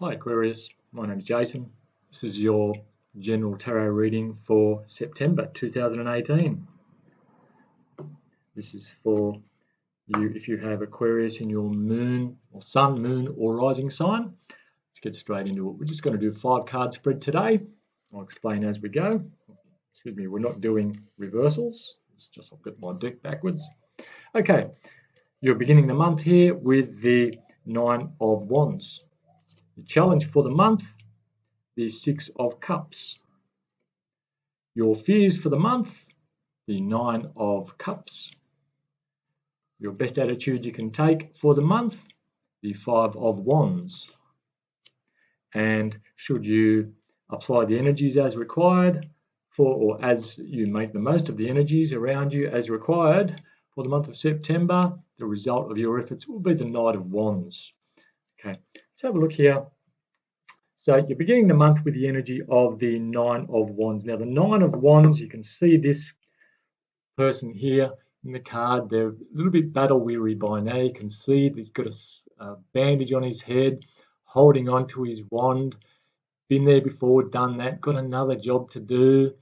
Hi Aquarius, my name is Jason. This is your general tarot reading for September 2018. This is for you if you have Aquarius in your moon or sun, moon or rising sign. Let's get straight into it. We're just going to do 5-card spread today. I'll explain as we go. Excuse me, we're not doing reversals. It's just I've got my deck backwards. Okay, you're beginning the month here with the 9 of Wands. The challenge for the month, the 6 of Cups. Your fears for the month, the 9 of Cups. Your best attitude you can take for the month, the 5 of Wands. And should you apply the energies as required or as you make the most of the energies around you as required for the month of September, the result of your efforts will be the Knight of Wands. Okay, let's have a look here. So you're beginning the month with the energy of the 9 of Wands. Now the 9 of Wands, you can see this person here in the card. They're a little bit battle weary by now. You can see that he's got a bandage on his head, holding on to his wand. Been there before, done that, got another job to do,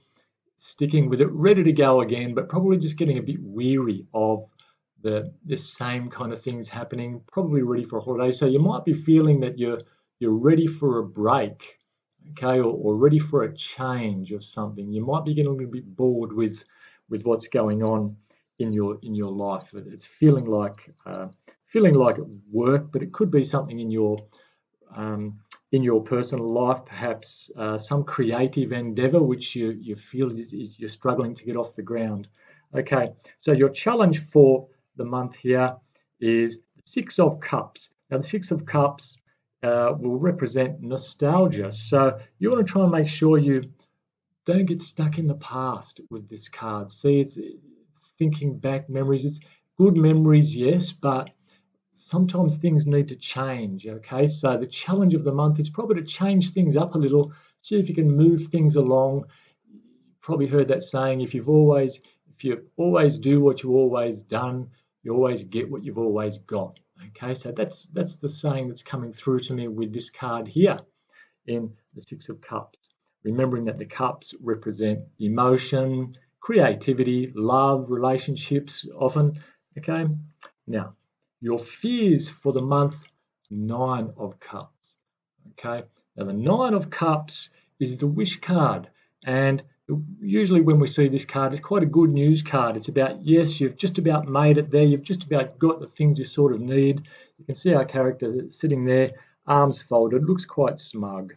sticking with it, ready to go again, but probably just getting a bit weary of the same kind of things happening, probably ready for a holiday. So you might be feeling that you're ready for a break, okay, or ready for a change of something. You might be getting a little bit bored with what's going on in your life. It's feeling like work, but it could be something in your personal life, perhaps some creative endeavor which you feel you're struggling to get off the ground. Okay, so your challenge for the month here is the 6 of Cups. Now the 6 of Cups will represent nostalgia. So you want to try and make sure you don't get stuck in the past with this card. See, it's thinking back memories. It's good memories, yes, but sometimes things need to change, okay? So the challenge of the month is probably to change things up a little, see if you can move things along. You probably heard that saying, if you always do what you've always done, you always get what you've always got. Okay, so that's the saying that's coming through to me with this card here in the 6 of Cups. Remembering that the cups represent emotion, creativity, love, relationships often. Okay, now your fears for the month, 9 of Cups. Okay, now the 9 of Cups is the wish card, and usually when we see this card, it's quite a good news card. It's about, yes, you've just about made it there. You've just about got the things you sort of need. You can see our character sitting there, arms folded, looks quite smug.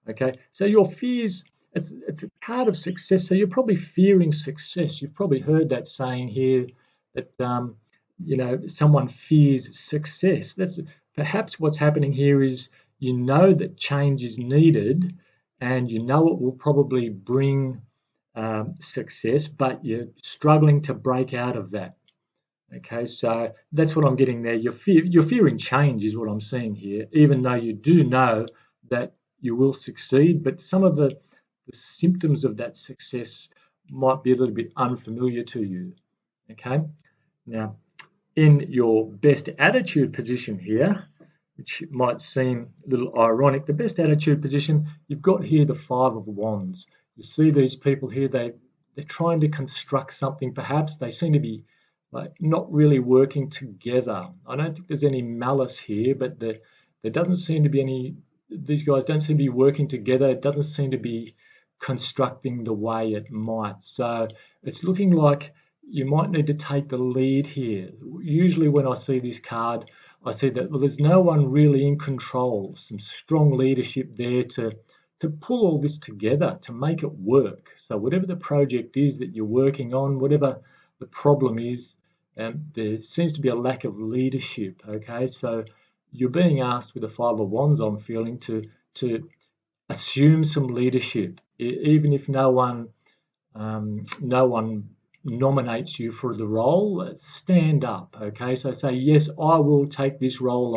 Okay, so your fears, it's a card of success. So you're probably fearing success. You've probably heard that saying here that, someone fears success. That's perhaps what's happening here is you know that change is needed and you know it will probably bring success, but you're struggling to break out of that. Okay, so that's what I'm getting there. You're fearing change is what I'm seeing here, even though you do know that you will succeed, but some of the symptoms of that success might be a little bit unfamiliar to you. Okay, now in your best attitude position here, which might seem a little ironic, the best attitude position, you've got here the 5 of Wands. You see these people here, they're trying to construct something. Perhaps they seem to be like not really working together. I don't think there's any malice here, but there doesn't seem to be any, these guys don't seem to be working together. It doesn't seem to be constructing the way it might. So it's looking like you might need to take the lead here. Usually when I see this card, I see that, well, there's no one really in control, some strong leadership there to pull all this together, to make it work. So whatever the project is that you're working on, whatever the problem is, there seems to be a lack of leadership, okay? So you're being asked with the 5 of Wands, I'm feeling, to assume some leadership, even if no one nominates you for the role. Stand up, okay? So say, yes, I will take this role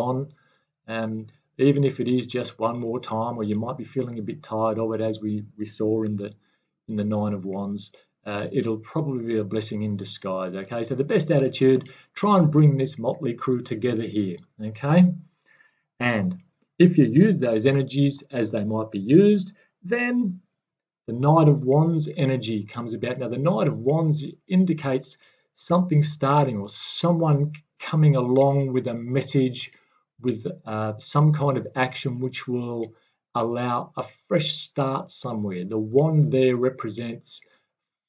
on, even if it is just one more time, or you might be feeling a bit tired of it, as we saw in the 9 of Wands. It'll probably be a blessing in disguise, okay? So the best attitude, try and bring this motley crew together here, okay? And If you use those energies as they might be used, then the Knight of Wands energy comes about. Now, the Knight of Wands indicates something starting or someone coming along with a message, with some kind of action which will allow a fresh start somewhere. The wand there represents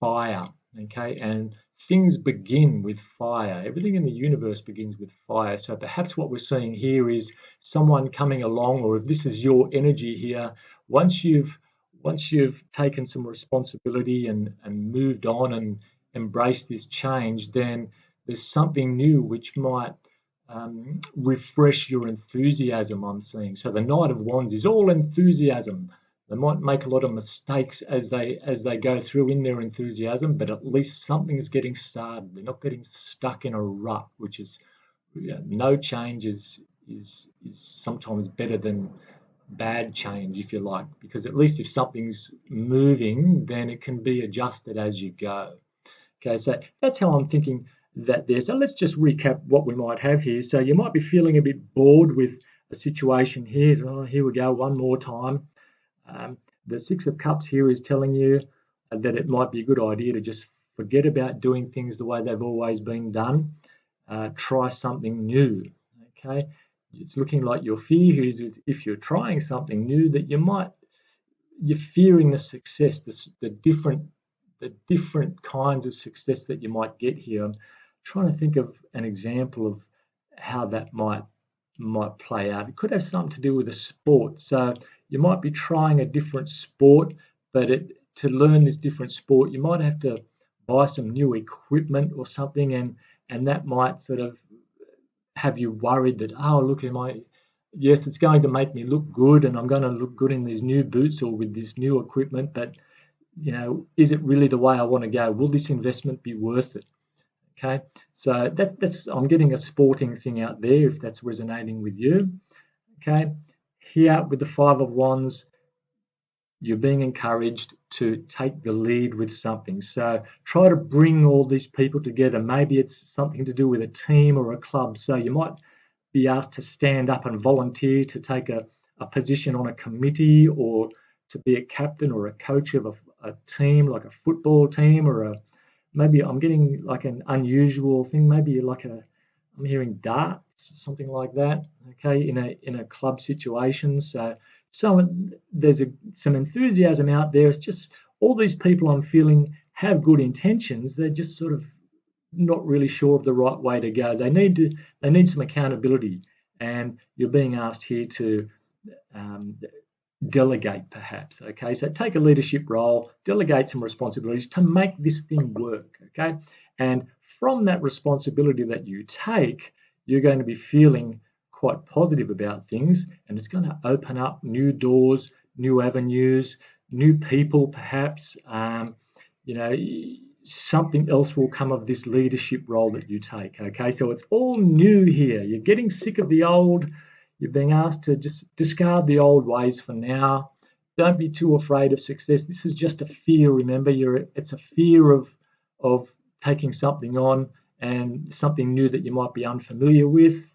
fire, okay? And things begin with fire. Everything in the universe begins with fire. So perhaps what we're seeing here is someone coming along, or if this is your energy here, once you've taken some responsibility and moved on and embraced this change, then there's something new which might refresh your enthusiasm, I'm seeing. So the Knight of Wands is all enthusiasm. They might make a lot of mistakes as they go through in their enthusiasm, but at least something's getting started. They're not getting stuck in a rut, which is, no change is sometimes better than bad change, if you like, because at least if something's moving, then it can be adjusted as you go. Okay, so that's how I'm thinking that there. So let's just recap what we might have here. So you might be feeling a bit bored with a situation here. Oh, here we go, one more time. The Six of Cups here is telling you that it might be a good idea to just forget about doing things the way they've always been done. Try something new. Okay, it's looking like your fear is if you're trying something new that you're fearing the success, the different kinds of success that you might get here. I'm trying to think of an example of how that might play out. It could have something to do with a sport. So you might be trying a different sport, but to learn this different sport, you might have to buy some new equipment or something, and that might sort of have you worried that, oh, look, yes, it's going to make me look good, and I'm going to look good in these new boots or with this new equipment, but is it really the way I want to go? Will this investment be worth it? Okay, so that's I'm getting a sporting thing out there if that's resonating with you. Okay, here with the Five of Wands, you're being encouraged to take the lead with something. So try to bring all these people together. Maybe it's something to do with a team or a club. So you might be asked to stand up and volunteer to take a position on a committee, or to be a captain or a coach of a team, like a football team, or maybe I'm getting like an unusual thing, maybe like I'm hearing darts, something like that, okay, in a club situation. So there's some enthusiasm out there. It's just all these people I'm feeling have good intentions. They're just sort of not really sure of the right way to go. They need some accountability, and you're being asked here to delegate, perhaps. Okay, so take a leadership role, delegate some responsibilities to make this thing work. Okay, and from that responsibility that you take, you're going to be feeling quite positive about things, and it's going to open up new doors, new avenues, new people, perhaps. Something else will come of this leadership role that you take. Okay, so it's all new here. You're getting sick of the old. You're being asked to just discard the old ways for now. Don't be too afraid of success. This is just a fear. Remember, it's a fear of taking something on and something new that you might be unfamiliar with.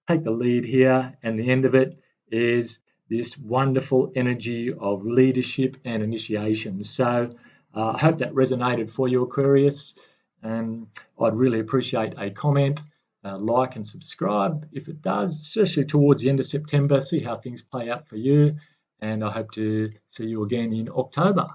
Take the lead here, and the end of it is this wonderful energy of leadership and initiation. So I hope that resonated for you, Aquarius, and I'd really appreciate a comment, like and subscribe if it does, especially towards the end of September. See how things play out for you, and I hope to see you again in October.